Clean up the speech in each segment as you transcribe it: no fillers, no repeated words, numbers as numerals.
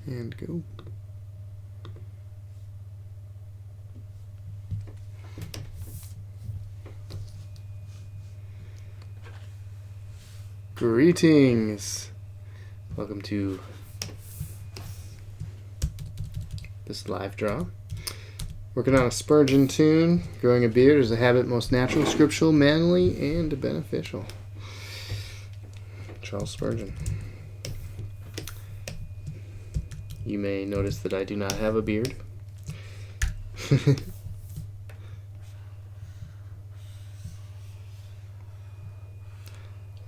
And go. Greetings. Welcome to this live draw. Working on a Spurgeon tune. Growing a beard is a habit most natural, scriptural, manly, and beneficial. Charles Spurgeon. You may notice that I do not have a beard.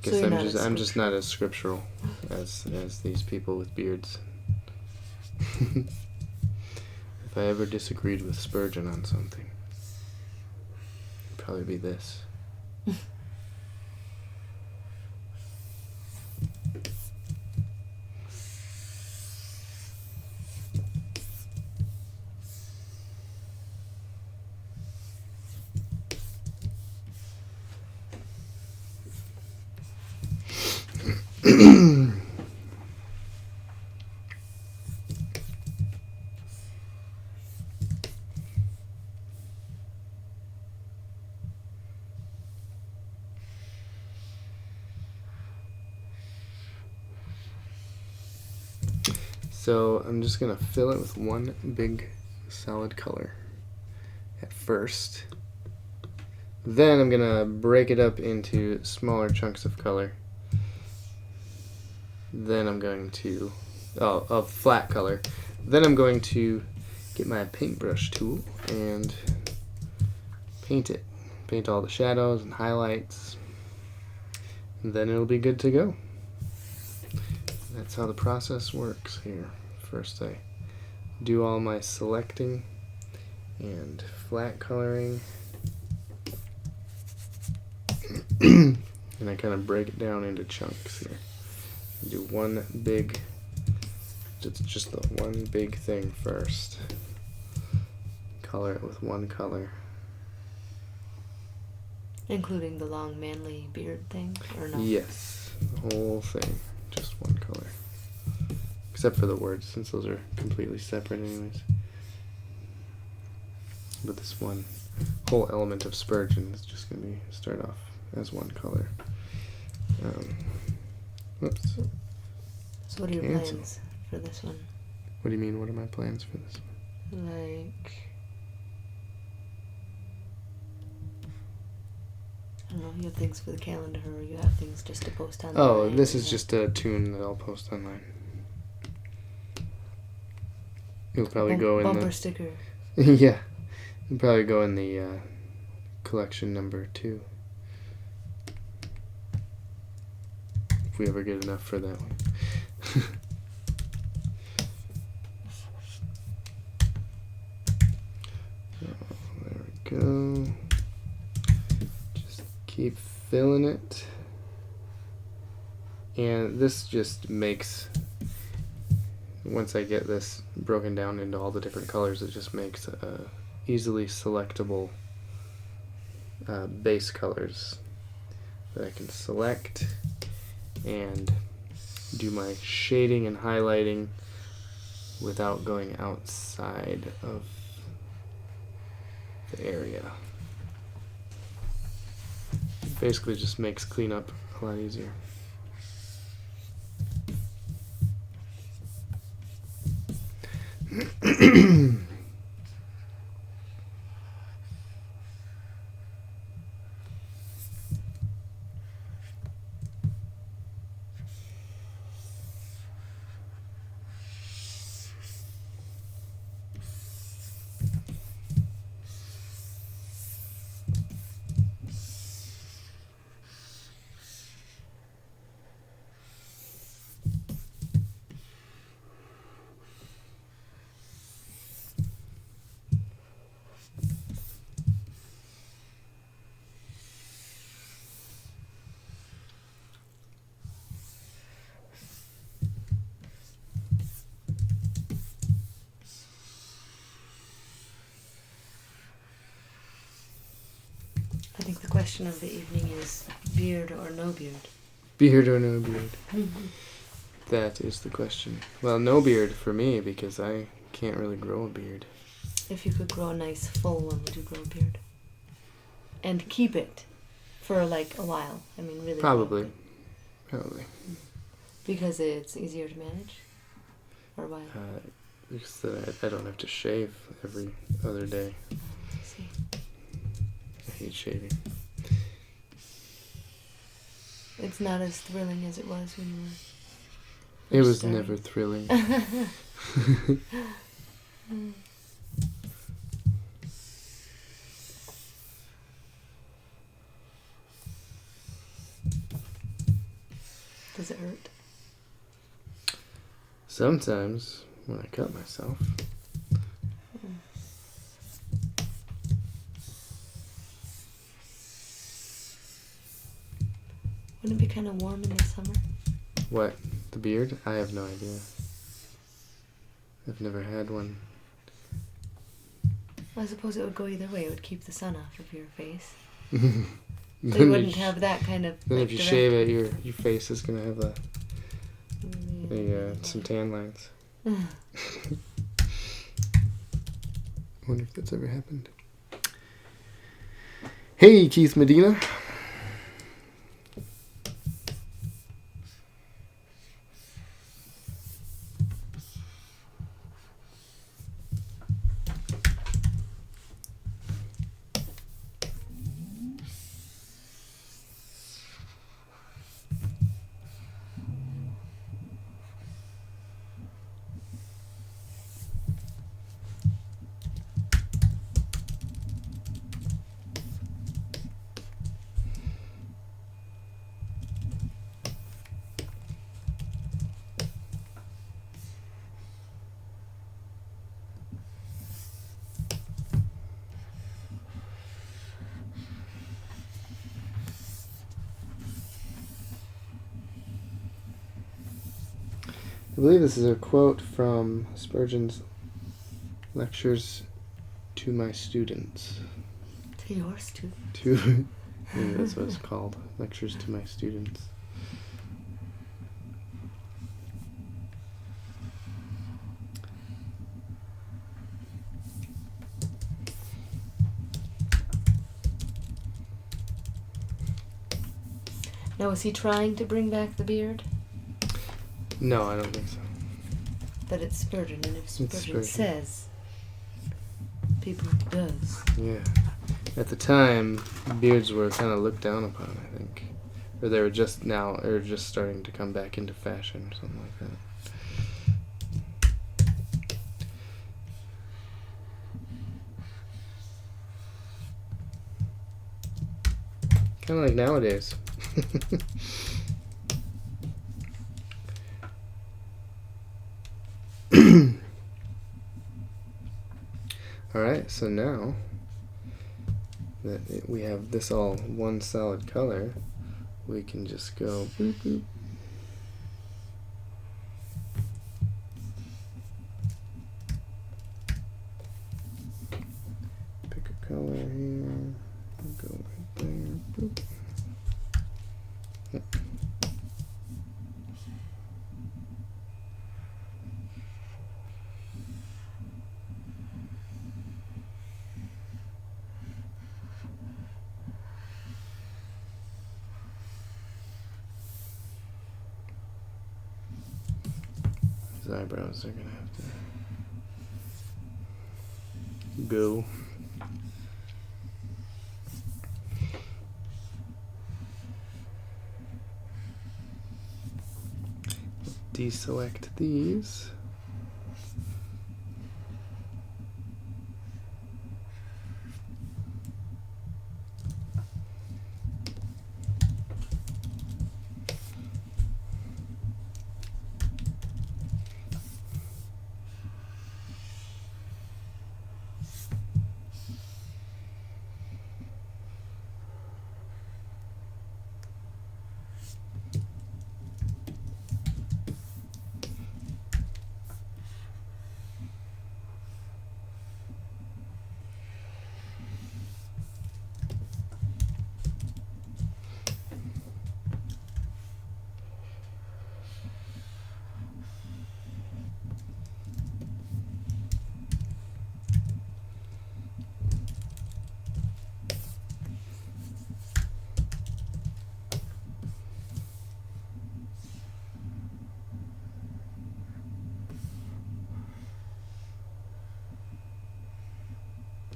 Guess I'm just not as scriptural as these people with beards. If I ever disagreed with Spurgeon on something, it'd probably be this. So I'm just going to fill it with one big solid color at first. Then I'm going to break it up into smaller chunks of color. Then I'm going to, of flat color. Then I'm going to get my paintbrush tool and paint it. Paint all the shadows and highlights. And then it'll be good to go. That's how the process works here. First I do all my selecting and flat coloring. And I kind of break it down into chunks here. Do one big, just the one big thing first. Color it with one color. Including the long manly beard thing, or no? Yes, the whole thing, just one color. Except for the words, since those are completely separate anyways. But this one whole element of Spurgeon is just going to start off as one color. Whoops. So what are your plans for this one? What do you mean, what are my plans for this one? Like, I don't know, you have things for the calendar, or you have things just to post online? Oh, this is just a tune that I'll post online. It'll probably go in bumper the... sticker. Yeah. It'll probably go in the collection number 2. If we ever get enough for that one. There we go. Just keep filling it. And this just makes, once I get this broken down into all the different colors, it just makes easily selectable base colors that I can select and do my shading and highlighting without going outside of the area. It basically just makes cleanup a lot easier. I think the question of the evening is beard or no beard. Beard or no beard. That is the question. Well, no beard for me because I can't really grow a beard. If you could grow a nice full one, would you grow a beard? And keep it for like a while. I mean, really. Probably. Probably. Because it's easier to manage? Or why? Because I don't have to shave every other day. I see. I hate shaving. It's not as thrilling as it was when you were It was starting. never thrilling. Does it hurt? Sometimes when I cut myself. Wouldn't it be kind of warm in the summer? What? The beard? I have no idea. I've never had one. Well, I suppose it would go either way. It would keep the sun off of your face. Then So you wouldn't have that kind of. Then like, if you direct- shave it, your face is gonna have some tan lines. I wonder if that's ever happened. Hey, Keith Medina. I believe this is a quote from Spurgeon's lectures to my students. To yours too. Maybe that's what it's called. Lectures to my students. Now, was he trying to bring back the beard? No, I don't think so. But it's Spurgeon, and if Spurgeon Spurgeon. says, people does. Yeah. At the time, beards were kind of looked down upon, I think. Or they were just starting to come back into fashion or something like that. Kind of like nowadays. Alright, so now that we have this all one solid color, we can just go boop boop. Pick a color here, go right there, boop. Yep. His eyebrows are gonna have to go. Deselect these.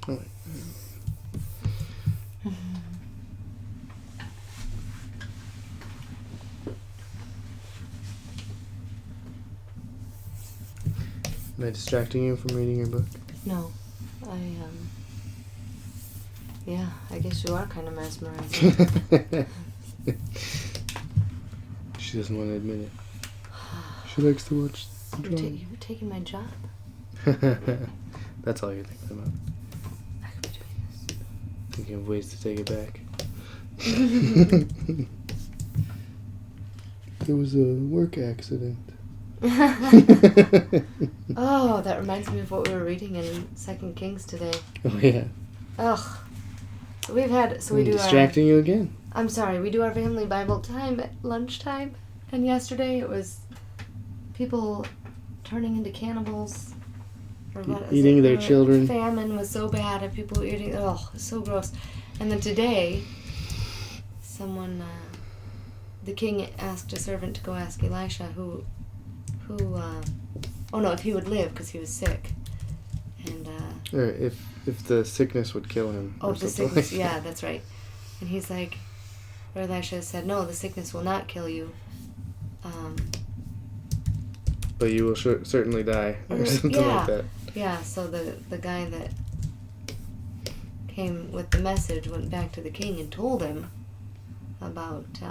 Oh. Am I distracting you from reading your book? No, yeah, I guess you are kind of mesmerizing. She doesn't want to admit it. She likes to watch You're taking my job. That's all you're thinking about. I could be doing this. Thinking of ways to take it back. It was a work accident. Oh, that reminds me of what we were reading in 2 Kings today. Oh yeah. Ugh. We do distracting you again. I'm sorry, we do our family Bible time at lunchtime, and yesterday it was people turning into cannibals. Or what Eating their children. Famine was so bad, and people eating. Oh, it's so gross. And then today, the king asked a servant to go ask Elisha if he would live because he was sick, and or if the sickness would kill him. oh, or the something sickness, like yeah, that. that's right. And he's like, or Elisha said, no, the sickness will not kill you. But you will certainly die, or something like that. Yeah, so the guy that came with the message went back to the king and told him about the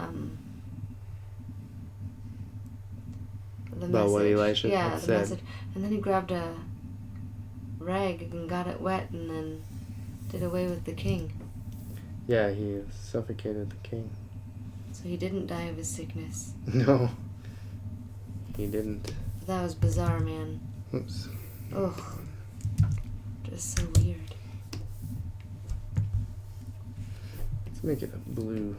About message. what Elisha yeah, had the said. message. And then he grabbed a rag and got it wet and then did away with the king. Yeah, he suffocated the king. So he didn't die of his sickness. No, he didn't. That was bizarre, man. Oops. Ugh. Just so weird. Let's make it a blue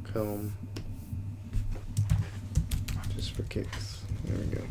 comb. Just for kicks. There we go.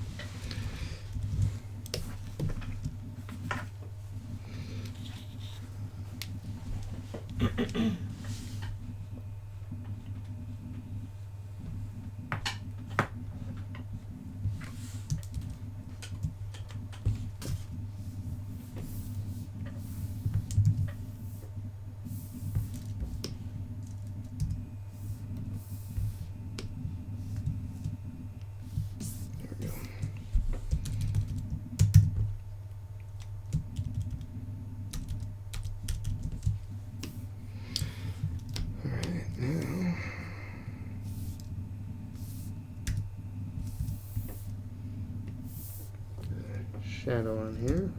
Shadow on here.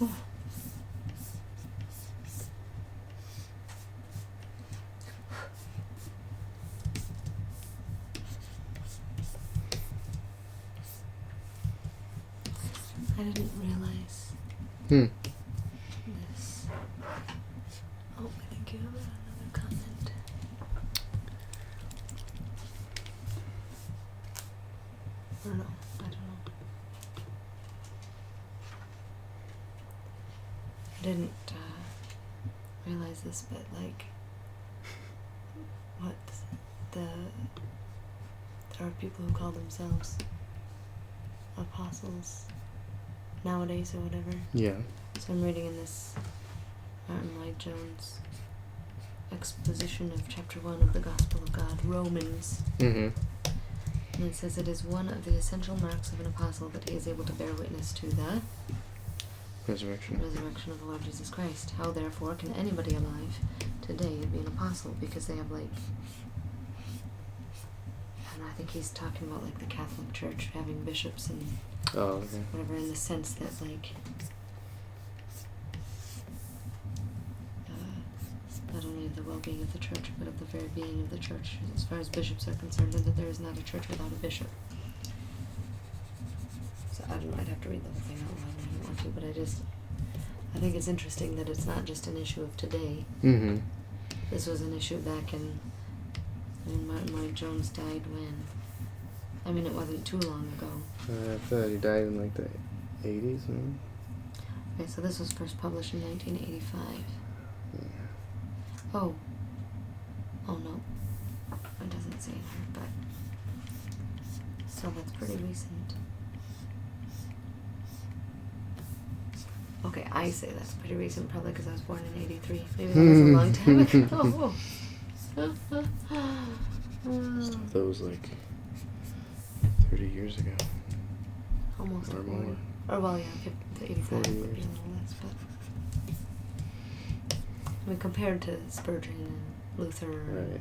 I didn't realize this. Oh, I think you have another comment. Or no, I don't know. I didn't realize this, but like, there are people who call themselves apostles nowadays or whatever. Yeah. So I'm reading in this Martin Lloyd-Jones exposition of chapter 1 of the Gospel of God, Romans. Mm-hmm. And it says, it is one of the essential marks of an apostle that he is able to bear witness to the resurrection of the Lord Jesus Christ. How therefore can anybody alive today be an apostle? Because they have like, and I think he's talking about like the Catholic Church having bishops and whatever, in the sense that like not only of the well-being of the church, but of the very being of the church, as far as bishops are concerned, and that there is not a church without a bishop. So I don't know, I'd have to read the whole thing out loud, and I don't want to, but I think it's interesting that it's not just an issue of today. Mm-hmm. This was an issue back in, Martin Lloyd-Jones died when? I mean, it wasn't too long ago. I thought he died in like the 80s, maybe? Okay, so this was first published in 1985. Yeah. Oh no, it doesn't say here, but so that's pretty recent. Okay, I say that's pretty recent, probably because I was born in 83. Maybe that was a long time ago. That was like 30 years ago. Almost or 40. more. Or well, yeah, the 85 would be a years. little less, but I mean, compared to Spurgeon and Luther or Right. whatever.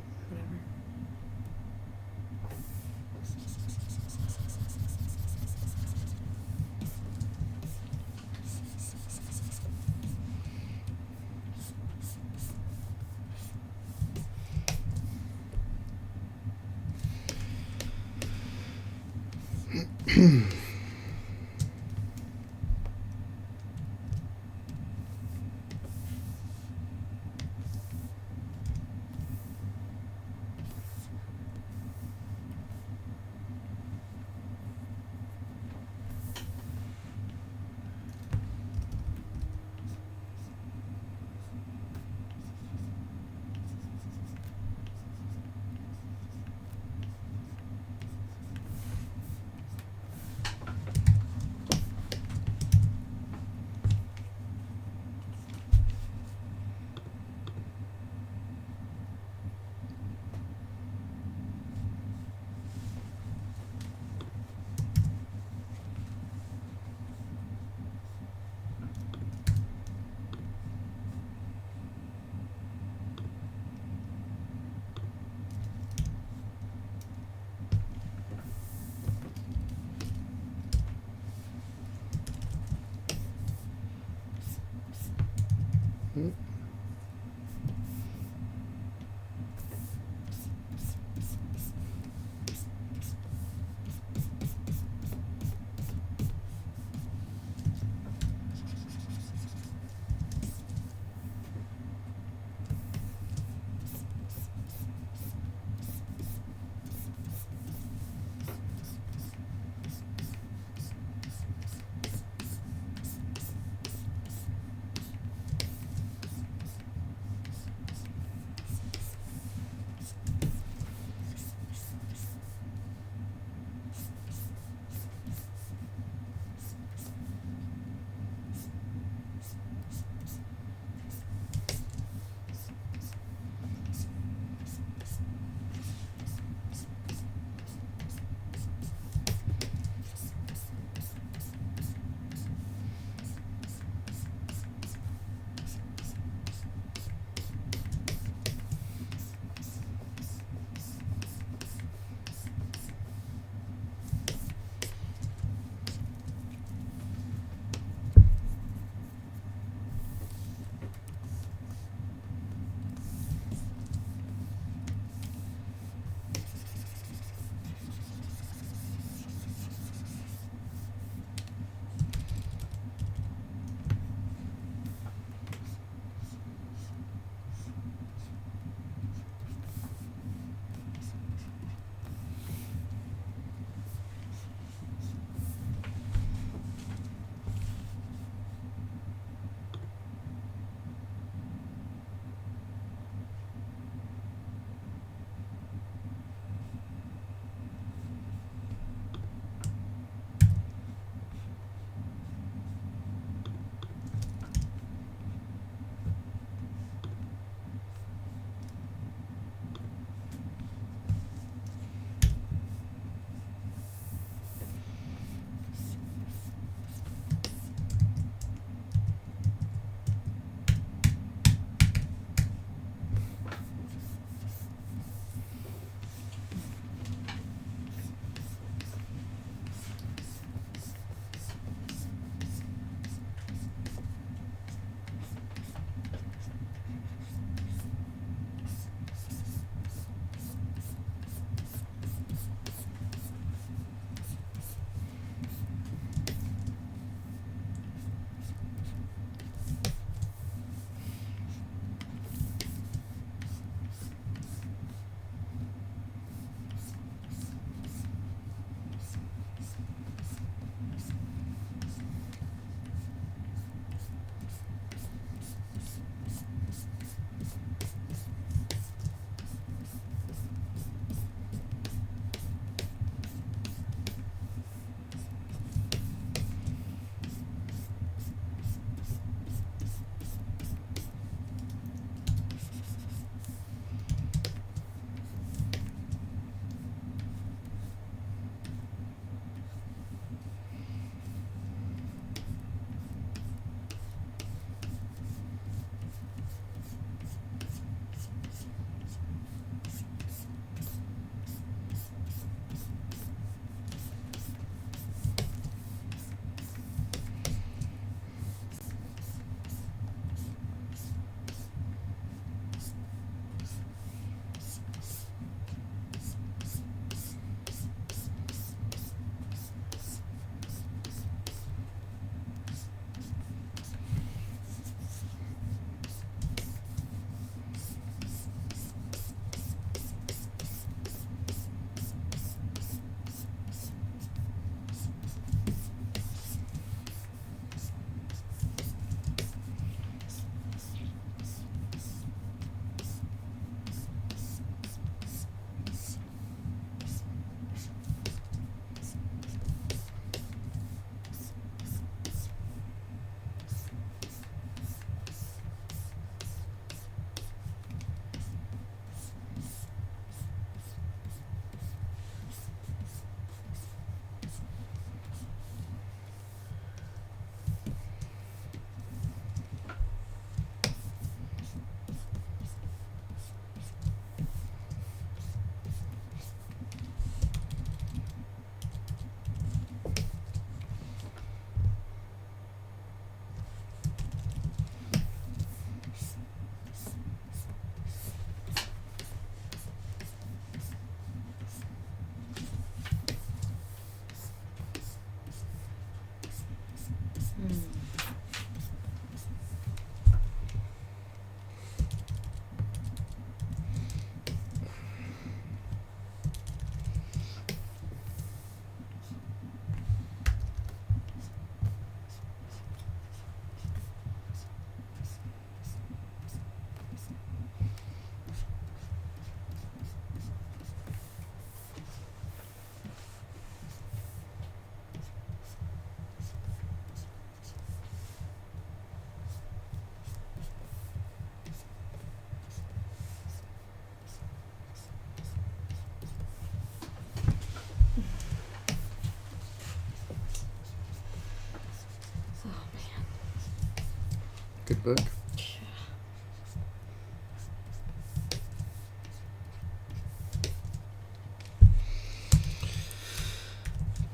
book.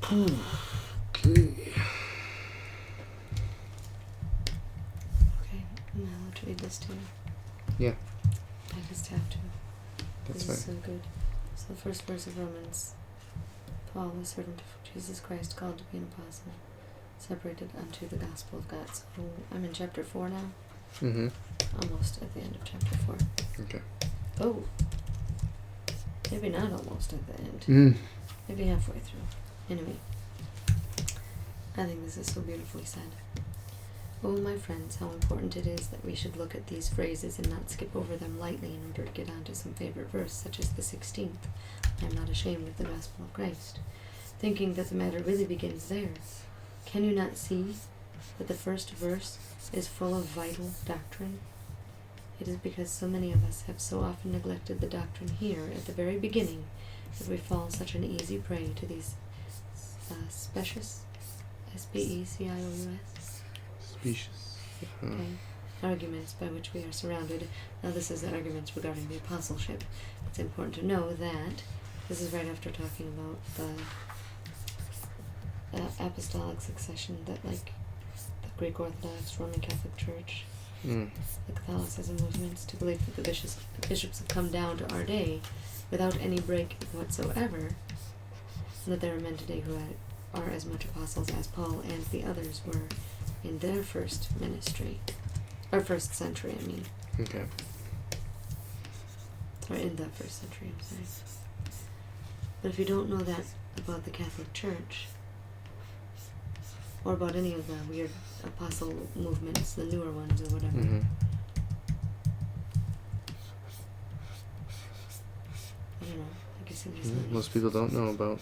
Okay. Okay, now let's read this to you. Yeah. I just have to. That's This is fine. so good. So the first verse of Romans. Paul, the servant of Jesus Christ, called to be an apostle, separated unto the gospel of God. So I'm in chapter 4 now. Mm-hmm. Almost at the end of chapter 4. Okay. Oh. Maybe not almost at the end. Maybe halfway through. Anyway. I think this is so beautifully said. Oh, my friends, how important it is that we should look at these phrases and not skip over them lightly in order to get on to some favorite verse, such as the 16th. I am not ashamed of the gospel of Christ, thinking that the matter really begins there. Can you not see that the first verse is full of vital doctrine? It is because so many of us have so often neglected the doctrine here at the very beginning that we fall such an easy prey to these specious, S-P-E-C-I-O-U-S? Specious. Okay. Arguments by which we are surrounded. Now this is the arguments regarding the apostleship. It's important to know that this is right after talking about the apostolic succession that, like, the Greek Orthodox, Roman Catholic Church, the Catholicism movements, to believe that the bishops have come down to our day without any break whatsoever, and that there are men today who are as much apostles as Paul and the others were in their first ministry, or first century, I mean. Okay. Or in the first century, I'm sorry. But if you don't know that about the Catholic Church, or about any of the weird apostle movements, the newer ones or whatever, I don't know, I guess I'm just not. Most people don't know about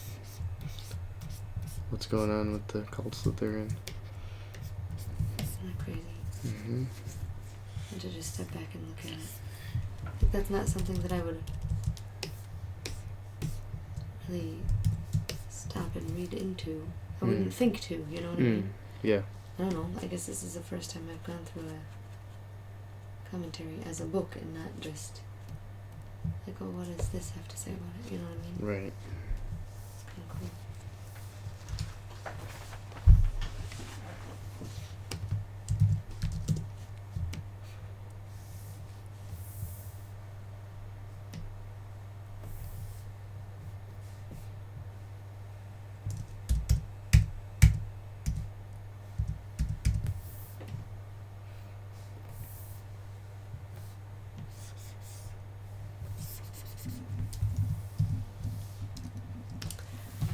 what's going on with the cults that they're in. Isn't that crazy? Mm-hmm. And to just step back and look at it. I think that's not something that I would really stop and read into. I wouldn't think to, you know what I mean? Yeah. I don't know, I guess this is the first time I've gone through a commentary as a book and not just like, oh, what does this have to say about it? You know what I mean? Right. It's kind of cool.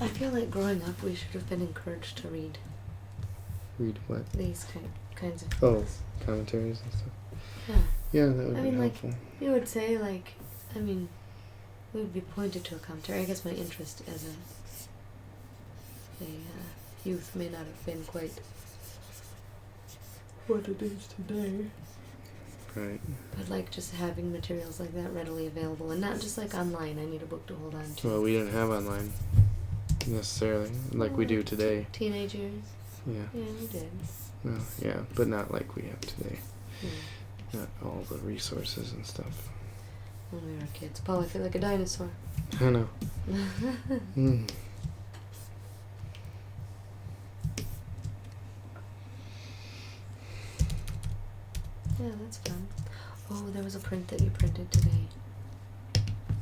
I feel like growing up we should have been encouraged to read Read what? these kinds of Oh, things. commentaries and stuff. Yeah. Yeah, that would I be mean, like, helpful. you would say, like, I mean, we would be pointed to a commentary. I guess my interest as a youth may not have been quite what it is today. Right. But, like, just having materials like that readily available, and not just, like, online. I need a book to hold on to. Well, we didn't have online necessarily like we do today. Teenage years. Yeah. Yeah, we did. Well, yeah, but not like we have today. Yeah. Not all the resources and stuff. When we were kids. Paul, I feel like a dinosaur. I know. Yeah, that's fun. Oh, there was a print that you printed today.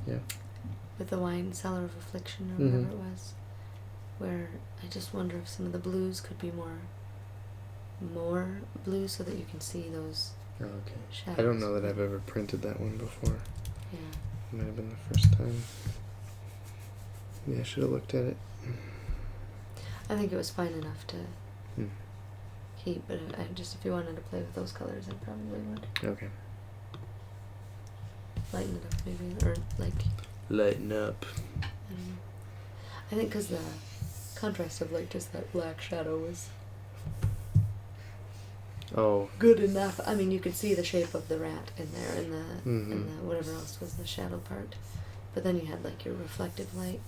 Yeah. With the Wine Cellar of Affliction or whatever it was. Where I just wonder if some of the blues could be more blue so that you can see those Okay. shadows. I don't know that I've ever printed that one before. Yeah. It might have been the first time. Yeah, I should have looked at it. I think it was fine enough to Hmm. keep, but if you wanted to play with those colors, I probably would. Okay. Lighten it up maybe, or like, Lighten up. I don't know. I think because the contrast of like just that black shadow was Oh. good enough. I mean, you could see the shape of the rat in there, and the Mhm. whatever else was the shadow part. But then you had like your reflective light,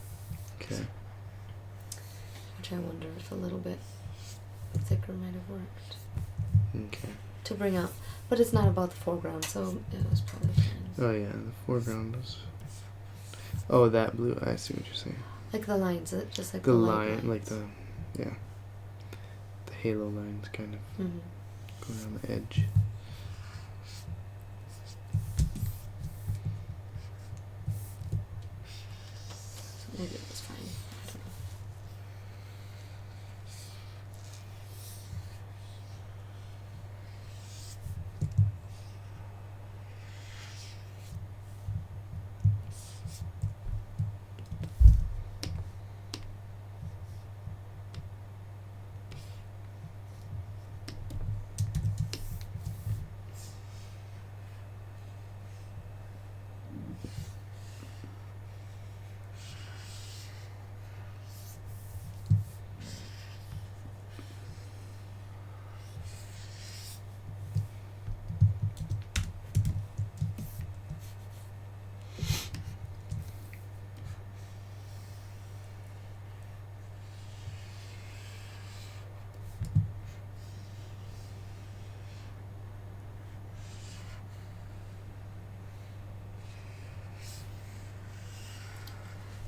Okay. which I wonder if a little bit thicker might have worked. Okay. to bring up, but it's not about the foreground, so it was probably fine. Oh yeah, the foreground was. Oh, that blue. I see what you're saying. Like the lines, just like The the line, lines. like the, yeah, the halo lines kind of Mm-hmm. going on the edge. So maybe it was fine. I don't know.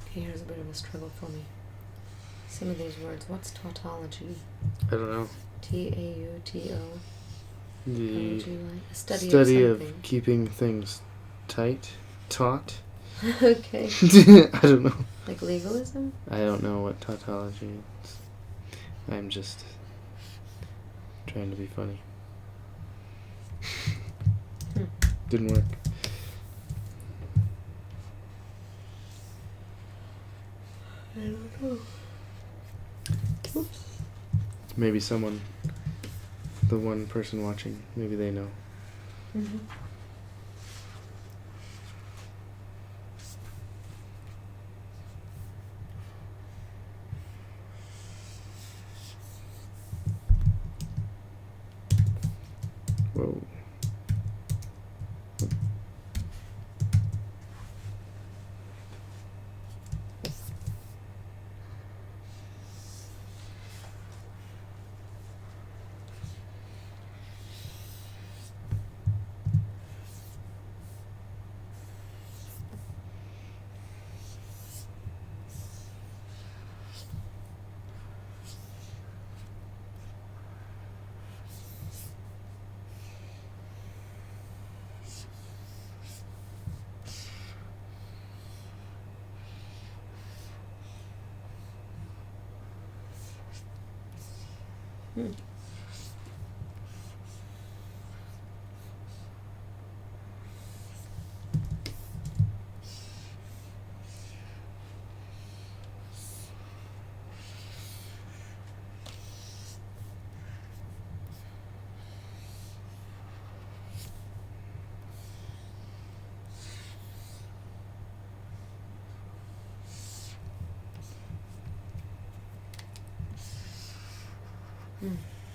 Okay, here's a bit of a struggle for me. Some of these words. What's tautology? I don't know. T-A-U-T-O. The A study of of something. keeping things tight, taut. Okay. I don't know. Like legalism? I don't know what tautology is. I'm just trying to be funny. Didn't work. I don't know. Oops. Maybe someone, the one person watching, maybe they know. Mm-hmm. Whoa. Hmm.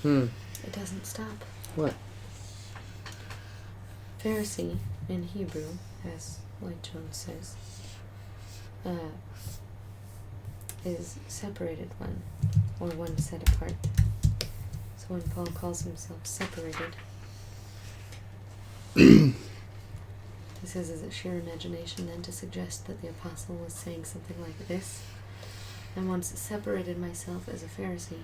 Hmm. It doesn't stop. What? Pharisee in Hebrew, as Lloyd Jones says, is separated one, or one set apart. So when Paul calls himself separated, he says, is it sheer imagination then to suggest that the apostle was saying something like this? I once separated myself as a Pharisee.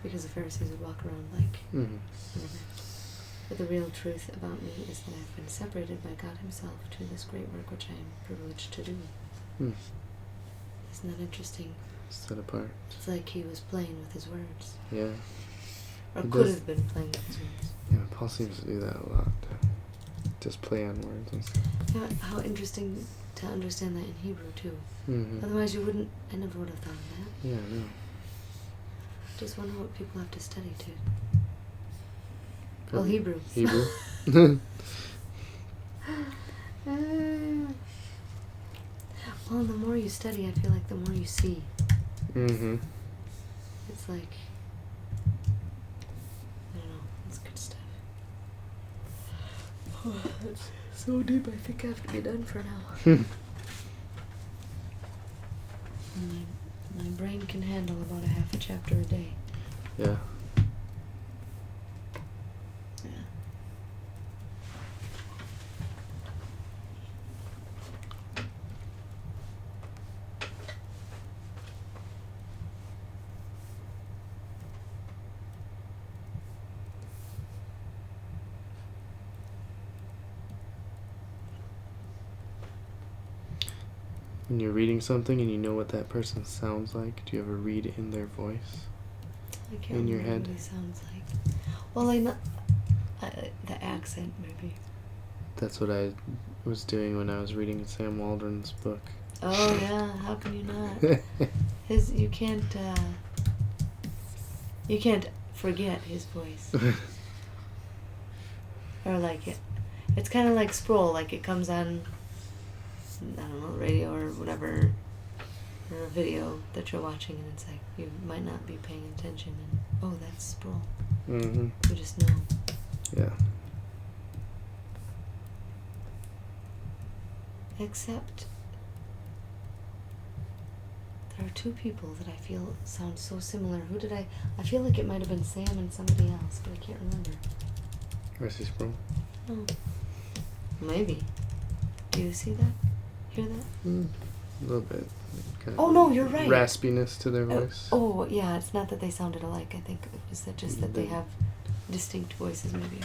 because the Pharisees would walk around like Mm-hmm. whatever. But the real truth about me is that I've been separated by God himself to this great work which I am privileged to do. Mm. Isn't that interesting? Set apart. It's like he was playing with his words. Yeah. Or He could does. have been playing with his words. Yeah, Paul seems to do that a lot. Just play on words and stuff. Yeah, how interesting to understand that in Hebrew too. Mm-hmm. Otherwise you wouldn't, I never would have thought of that. Yeah, no. Just wonder what people have to study too. Well, Hebrew. Hebrew. Well, the more you study, I feel like the more you see. Mm-hmm. It's like, I don't know, it's good stuff. Oh, that's so deep, I think I have to be done for now. My brain can handle about a half a chapter a day. Yeah. Yeah. When you're reading something and you know what that person sounds like, do you ever read in their voice? I can't In your remember head? what he sounds like. Well, I know the accent maybe. That's what I was doing when I was reading Sam Waldron's book. Oh yeah, how can you not? You can't forget his voice. Or like it's kind of like Sproul, like it comes on, I don't know, radio or whatever, or a video that you're watching, and it's like you might not be paying attention, and oh, that's Sproul. Mm-hmm. You just know. Yeah. Except there are two people that I feel sound so similar. Who did I feel like it might have been Sam and somebody else, but I can't remember. Mercy Sproul. Oh. Maybe. Do you see that? Hear that? A little bit. Kind Oh, no, you're right. Raspiness to their voice. Oh, yeah, it's not that they sounded alike. I think it was that just that they have distinct voices, maybe.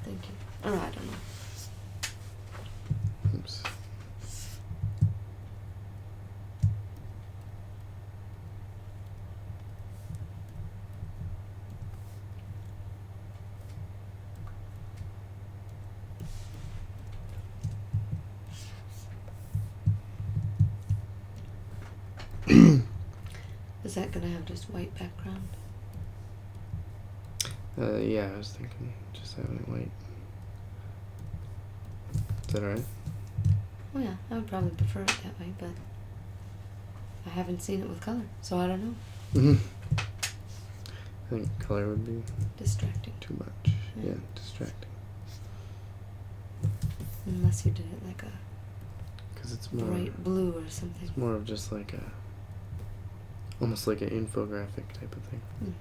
Thank you. Oh, I don't know. Oops. Is that going to have just white background? Yeah, I was thinking just having it white. Is that alright? Oh, yeah, I would probably prefer it that way, but I haven't seen it with color, so I don't know. Mm-hmm. I think color would be Distracting. too much. Yeah, distracting. Unless you did it like a Because it's more bright blue or something. It's more of just like almost like an infographic type of thing. Mm.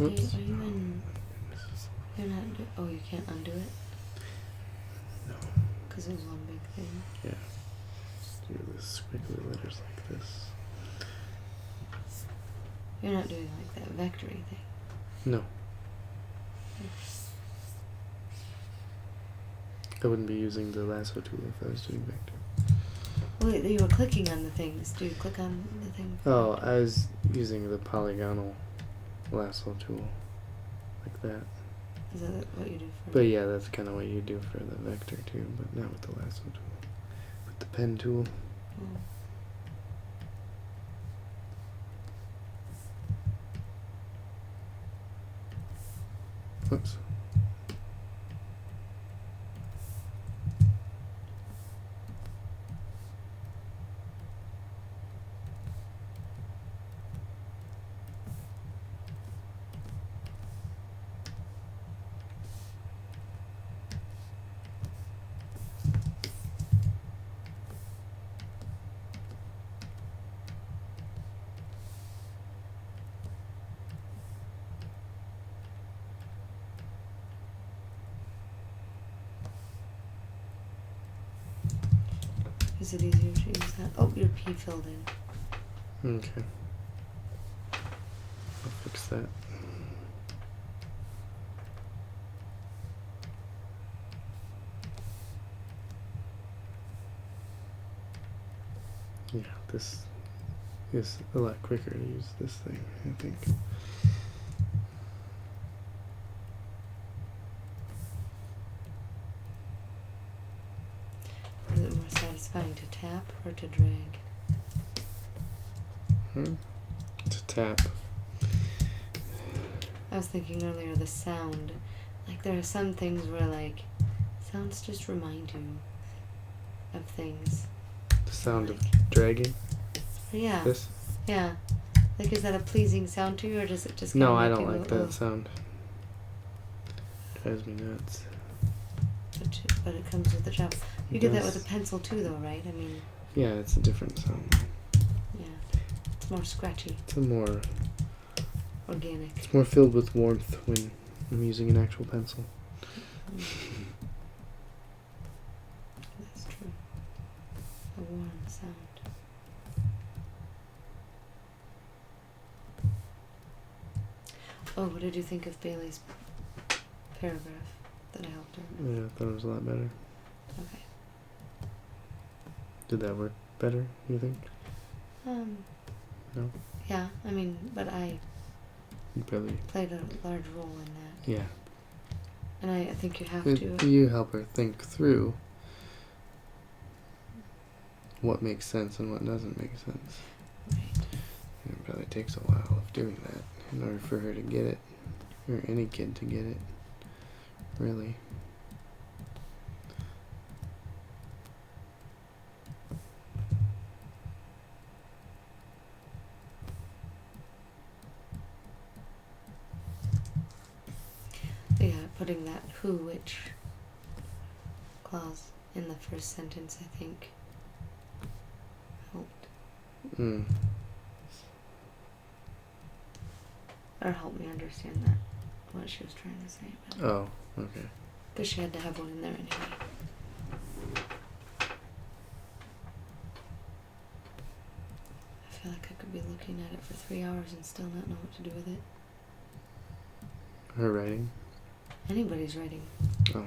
Oops. Are you in... You're not... Oh, you can't undo it? No. Because it was one big thing. Yeah. Just do the squiggly letters like this. You're not doing like that vectory thing. No. I wouldn't be using the lasso tool if I was doing vector. Well, you were clicking on the things. Do you click on the thing? Oh, I was using the polygonal lasso tool. Like that. Is that what you do for? But yeah, that's kind of what you do for the vector too, but not with the lasso tool. With the pen tool. Oh. Oops. Is it easier to use that? Oh, your P filled in. Okay. I'll fix that. Yeah, this is a lot quicker to use this thing, I think. Is it more satisfying to tap or to drag? To tap. I was thinking earlier the sound. Like there are some things where like sounds just remind you of things. The sound like, of dragging? Yeah. This? Yeah. Like is that a pleasing sound to you or does it just No, kinda I make don't you like go, that "Oh." sound. Drives me nuts. But it comes with the job. You get that with a pencil too though, right? I mean yeah, it's a different sound. yeah. It's more scratchy. It's a more Organic. It's more filled with warmth when I'm using an actual pencil. That's true. A warm sound. Oh, what did you think of Bailey's paragraph that I helped her with? Yeah, I thought it was a lot better. Okay. Did that work better, you think? No? Yeah, I mean, but I You probably... played a large role in that. Yeah. And I think you have to. You help her think through what makes sense and what doesn't make sense. Right. And it probably takes a while of doing that in order for her to get it, or any kid to get it, really. Yeah, putting that who, which clause in the first sentence, I think, helped. Or helped me understand that, what she was trying to say. But Oh, okay. because she had to have one in there anyway. I feel like I could be looking at it for 3 hours and still not know what to do with it. Her writing? Anybody's writing. Oh.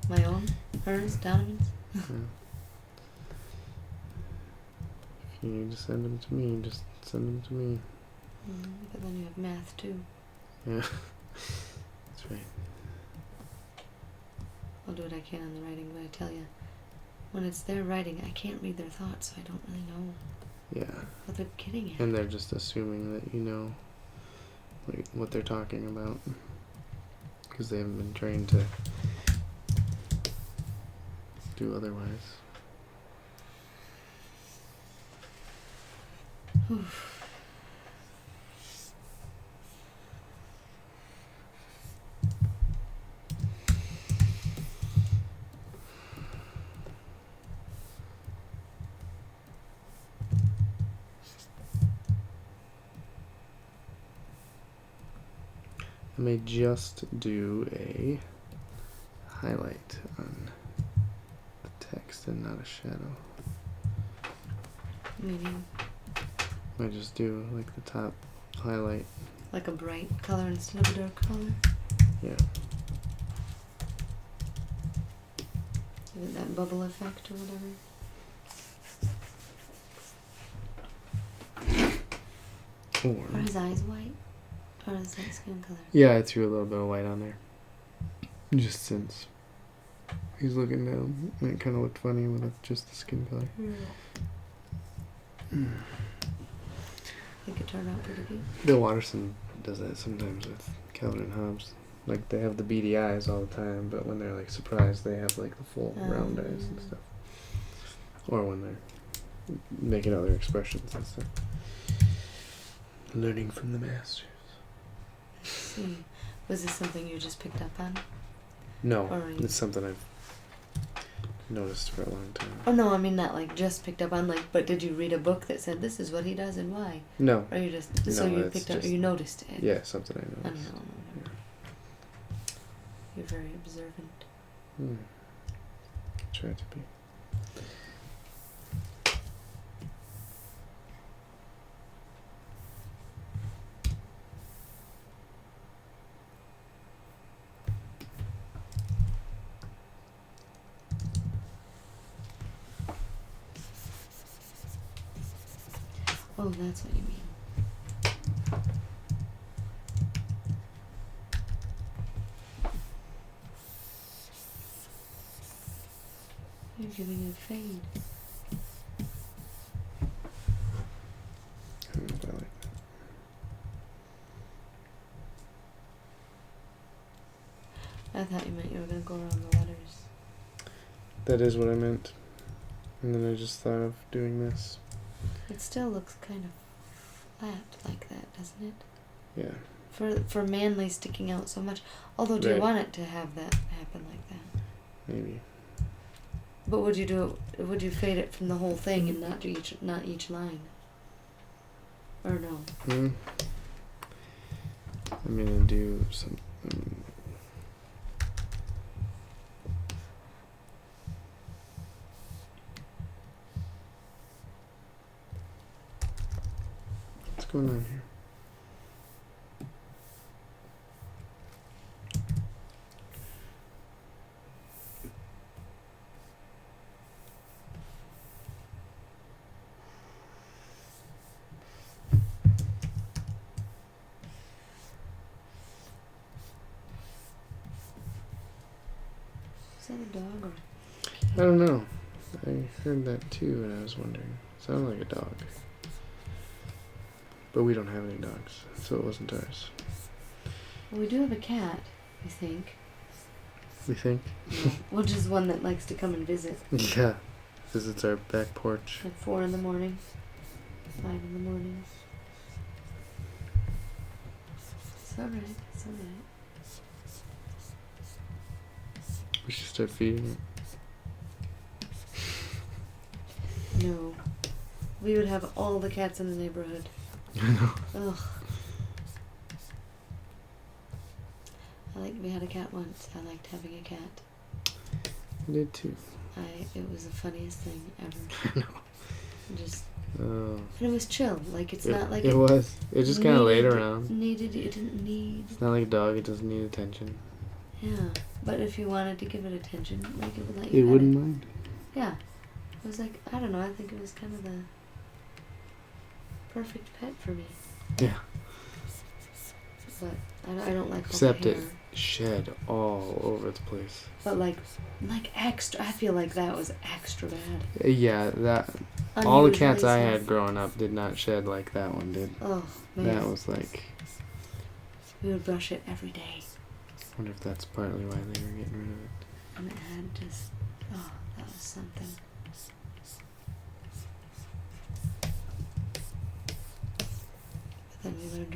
My own? Hers? Donovan's? Yeah. If you need to send them to me, just send them to me. But then you have math too. Yeah. That's right. I'll do what I can on the writing, but I tell you, when it's their writing, I can't read their thoughts, so I don't really know Yeah. what they're getting at. And they're just assuming that you know what they're talking about. Because they haven't been trained to do otherwise. I may just do a highlight on text and not a shadow. Meaning? I just do like the top highlight. Like a bright color instead of a dark color? Yeah. Give it that bubble effect or whatever. Are his eyes white? Or is that skin color? Yeah, I threw a little bit of white on there. Just since he's looking down. And it kind of looked funny with just the skin color. I think it turned out pretty good. Bill Watterson does that sometimes with Calvin and Hobbes. Like, they have the beady eyes all the time, but when they're, like, surprised, they have, like, the full round eyes and stuff. Or when they're making other expressions and stuff. Learning from the masters. I see. Was this something you just picked up on? No, it's something I've noticed for a long time. Oh, no, I mean not, like, just picked up on, like, but did you read a book that said this is what he does and why? No. Or you just, so you picked up, you noticed it? Yeah, something I noticed. I know. Yeah. You're very observant. Try to be. Oh, that's what you mean. You're giving it a fade. I don't know if I like that. I thought you meant you were going to go around the letters. That is what I meant. And then I just thought of doing this. It still looks kind of flat like that, doesn't it? Yeah. For manly sticking out so much. Although, do you want it to have that happen like that? Maybe. But would you do it? Would you fade it from the whole thing and not each line? Or no? I'm gonna do some. What's going on here? Is that a dog or? I don't know. I heard that too, and I was wondering. It sounded like a dog. But we don't have any dogs, so it wasn't ours. Well, we do have a cat, I think. We think? Yeah. Well, just one that likes to come and visit. Yeah. Visits our back porch. At 4 in the morning. 5 in the morning. It's alright, it's alright. We should start feeding it. No. We would have all the cats in the neighborhood. I know. Ugh. We had a cat once. I liked having a cat. I did too. It was the funniest thing ever. I know. Just. Oh. And it was chill. Like, it's not like it was. It just kind of laid around. It didn't need. It's not like a dog. It doesn't need attention. Yeah. But if you wanted to give it attention, like, it would let you. It wouldn't mind. Yeah. It was like, I don't know, I think it was kind of the perfect pet for me. Yeah. But I don't like Except all the it hair. shed all over the place. But like extra, I feel like that was extra bad. Yeah, that. All the cats I had growing up did not shed like that one did. Oh, man. That was like. We would brush it every day. I wonder if that's partly why they were getting rid of it. And it had just, oh, that was something. But then we learned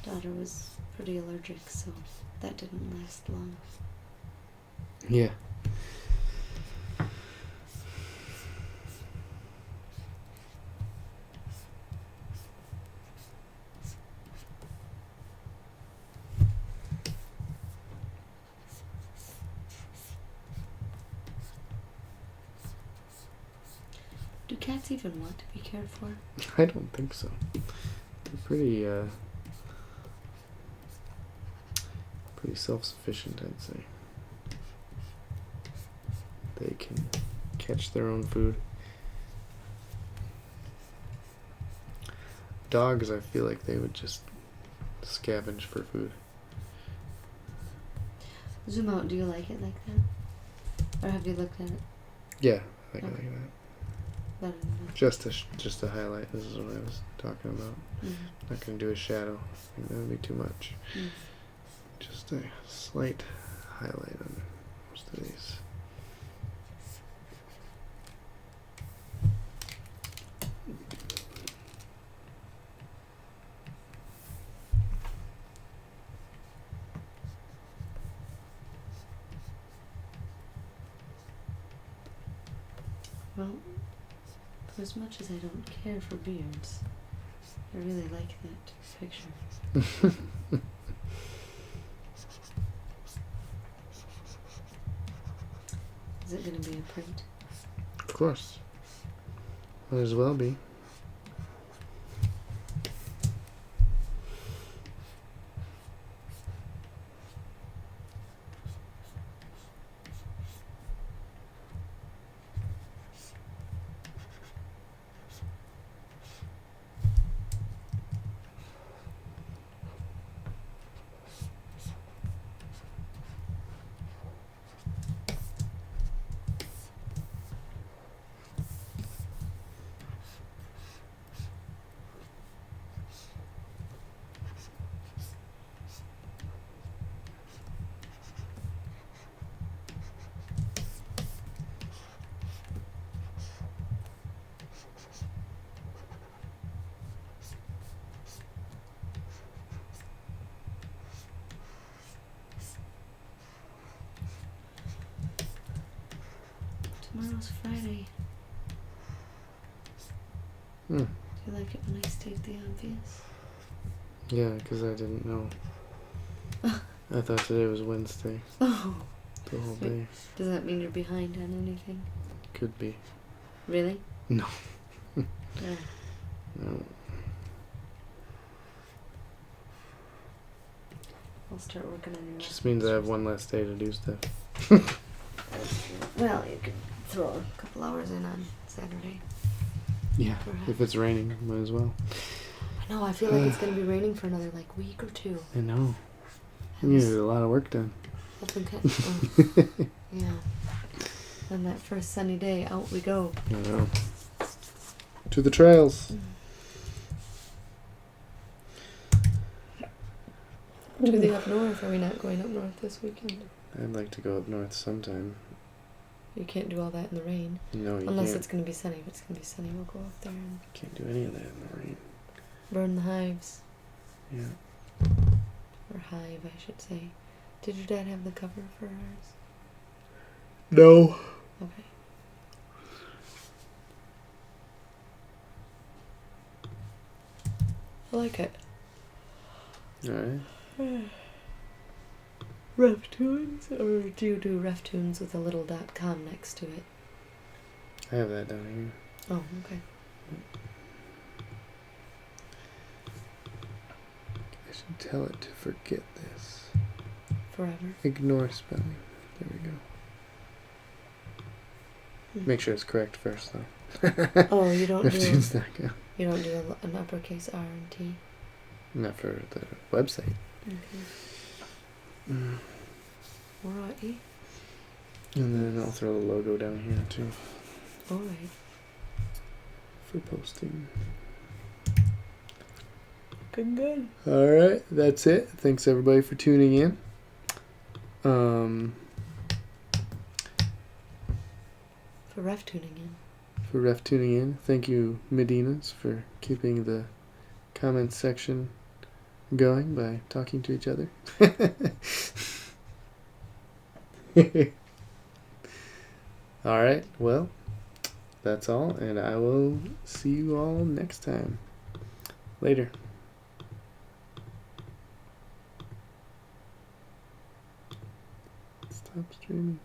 our daughter was pretty allergic, so that didn't last long. Yeah. cats even want to be cared for? I don't think so. They're pretty self-sufficient, I'd say. They can catch their own food. Dogs, I feel like they would just scavenge for food. Zoom out, do you like it like that? Or have you looked at it? Yeah, I like it Okay. like that. Better than that. Just to highlight, this is what I was talking about. Mm-hmm. Not going to do a shadow. I think that would be too much. Mm. Just a slight highlight on most of these. Well, for as much as I don't care for beards, I really like that picture. Is it going to be a print? Of course. Might as well be. Tomorrow's Friday. Hmm. Do you like it when I state the obvious? Yeah, because I didn't know. I thought today was Wednesday. Oh. The whole day. Does that mean you're behind on anything? Could be. Really? No. Yeah. No. I'll start working on your Just means I have one less day to do stuff. Well, you could throw a couple hours in on Saturday. Yeah. Perhaps. If it's raining, might as well. I know, I feel like it's going to be raining for another, week or two. I know. You get a lot of work done. I've been cutting. Yeah. And that first sunny day, out we go. I know. To the trails. To the up north. Are we not going up north this weekend? I'd like to go up north sometime. You can't do all that in the rain. No, you Unless can't. it's going to be sunny. If it's going to be sunny, we'll go up there and Can't do any of that in the rain. burn the hives. Yeah. Or hive, I should say. Did your dad have the cover for ours? No. Okay. I like it. Alright. Reftunes? Or do you do Reftunes with a little .com next to it? I have that down Oh, okay. here. I should tell it to forget this. Forever. Ignore spelling. There we go. Make sure it's correct first, though. Oh, you don't do Reftunes.com. you don't do an uppercase R and T. Not for the website. Okay. Alrighty. And then I'll throw the logo down here too Alright. for posting. Good. Alright, that's it. Thanks everybody for tuning in. For ref tuning in. For ref tuning in. Thank you, Medinas, for keeping the comments section going by talking to each other. Alright, well, that's all, and I will see you all next time. Later. Stop streaming.